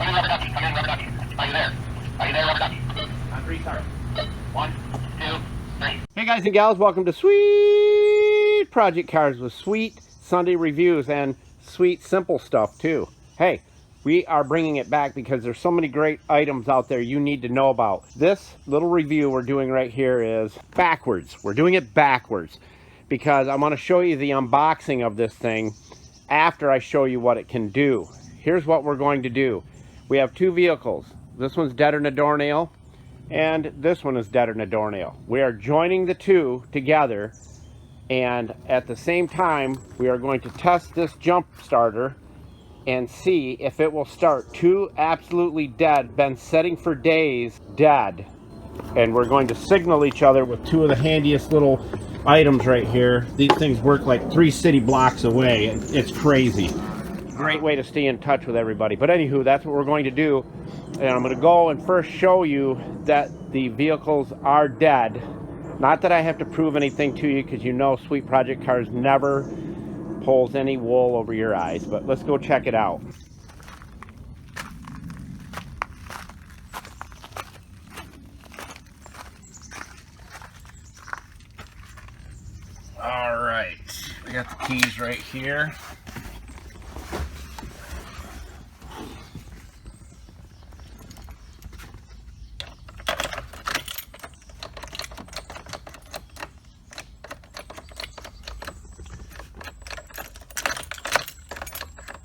Come in, rubber ducky. Come in, rubber ducky. Are you there? Are you there, rubber ducky? On 3, start. 1, 2, 3. Hey guys and gals, welcome to Sweet Project Cars with sweet Sunday reviews and sweet simple stuff too. Hey, we are bringing it back because there's so many great items out there you need to know about. This little review we're doing right here is backwards. We're doing it backwards because I want to show you the unboxing of this thing after I show you what it can do. Here's what we're going to do. We have two vehicles. This one's deader than a doornail, and this one is deader than a doornail. We are joining the two together, and at the same time, we are going to test this jump starter and see if it will start. Two absolutely dead, been setting for days, dead. And we're going to signal each other with two of the handiest little items right here. These things work like 3 city blocks away. It's crazy. Great way to stay in touch with everybody. But anywho, that's what we're going to do. And I'm going to go and first show you that the vehicles are dead. Not that I have to prove anything to you, because you know Sweet Project Cars never pulls any wool over your eyes. But let's go check it out. All right, we got the keys right here.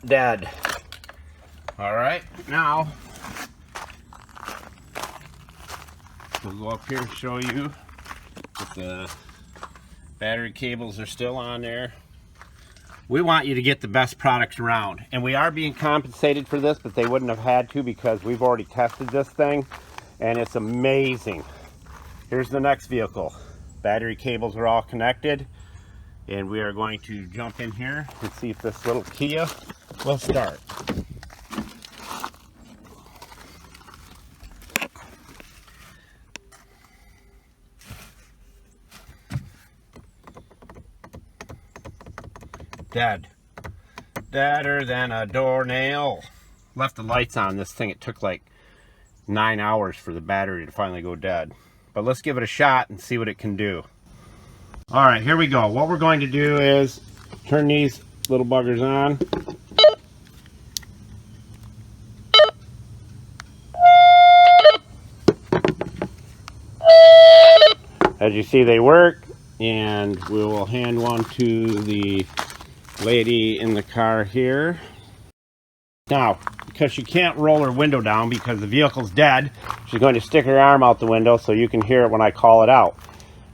Dead. All right, now we'll go up here and show you that the battery cables are still on there. We want you to get the best products around, and we are being compensated for this, but they wouldn't have had to because we've already tested this thing and it's amazing. Here's the next vehicle. Battery cables are all connected, and we are going to jump in here and see if this little Kia will start. Dead. Deader than a doornail. Left the lights on this thing. It took like 9 hours for the battery to finally go dead. But let's give it a shot and see what it can do. Alright, here we go. What we're going to do is turn these little buggers on. As you see, they work, and we will hand one to the lady in the car here. Now, because she can't roll her window down because the vehicle's dead, she's going to stick her arm out the window so you can hear it when I call it out.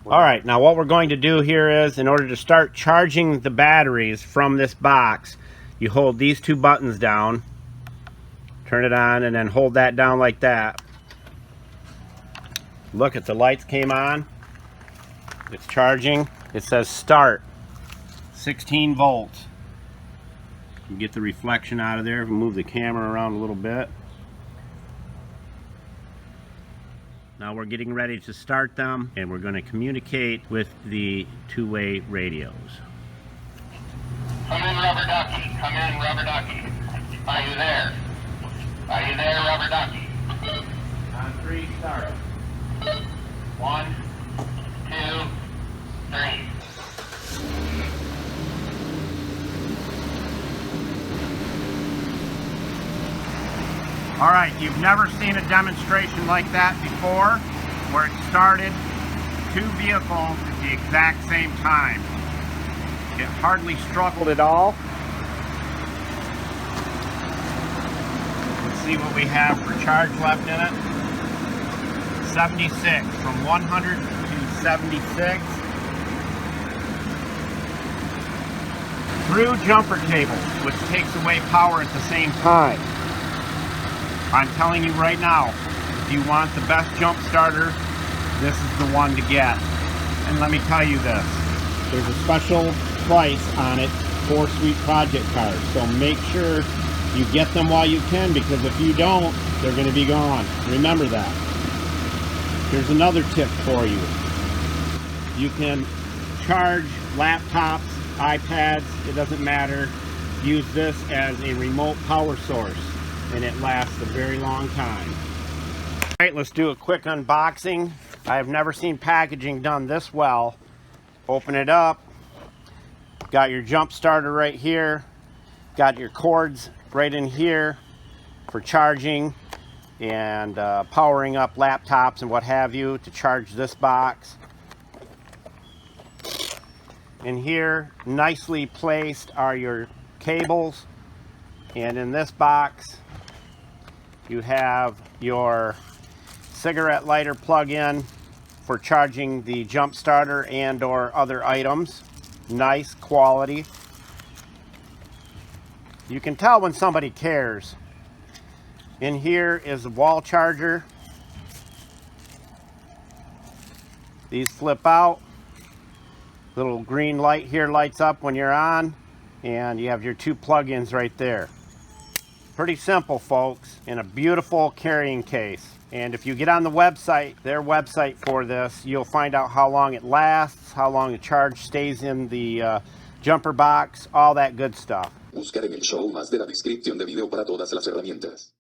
Alright, now what we're going to do here is, in order to start charging the batteries from this box, you hold these two buttons down, turn it on, and then hold that down like that. Look at the lights came on. It's charging. It says start. 16 volts. You get the reflection out of there. Move the camera around a little bit. Now we're getting ready to start them, and we're going to communicate with the two-way radios. Come in, rubber ducky. Come in, rubber ducky. Are you there? Are you there, rubber ducky? On 3, start. 1, 2, 3. Alright, you've never seen a demonstration like that before, where it started 2 vehicles at the exact same time. It hardly struggled at all. Let's see what we have for charge left in it. 76, from 100 to 76. Through jumper cables, which takes away power at the same time. I'm telling you right now, if you want the best jump starter, this is the one to get. And let me tell you this, there's a special price on it for Sweet Project Cars. So make sure you get them while you can, because if you don't, they're going to be gone. Remember that. Here's another tip for you. You can charge laptops, iPads, it doesn't matter. Use this as a remote power source. and it lasts a very long time. All right, let's do a quick unboxing. I have never seen packaging done this well. Open it up. Got your jump starter right here. Got your cords right in here for charging and powering up laptops and what have you to charge this box. In here, nicely placed, are your cables. And in this box, you have your cigarette lighter plug-in for charging the jump starter and or other items. Nice quality. You can tell when somebody cares. In here is the wall charger. These flip out. Little green light here lights up when you're on, and you have your two plug-ins right there. Pretty simple, folks, in a beautiful carrying case. And if you get on the website, their website for this, you'll find out how long it lasts, how long the charge stays in the jumper box, all that good stuff. Buscar en el show más de la descripción de video para todas las herramientas.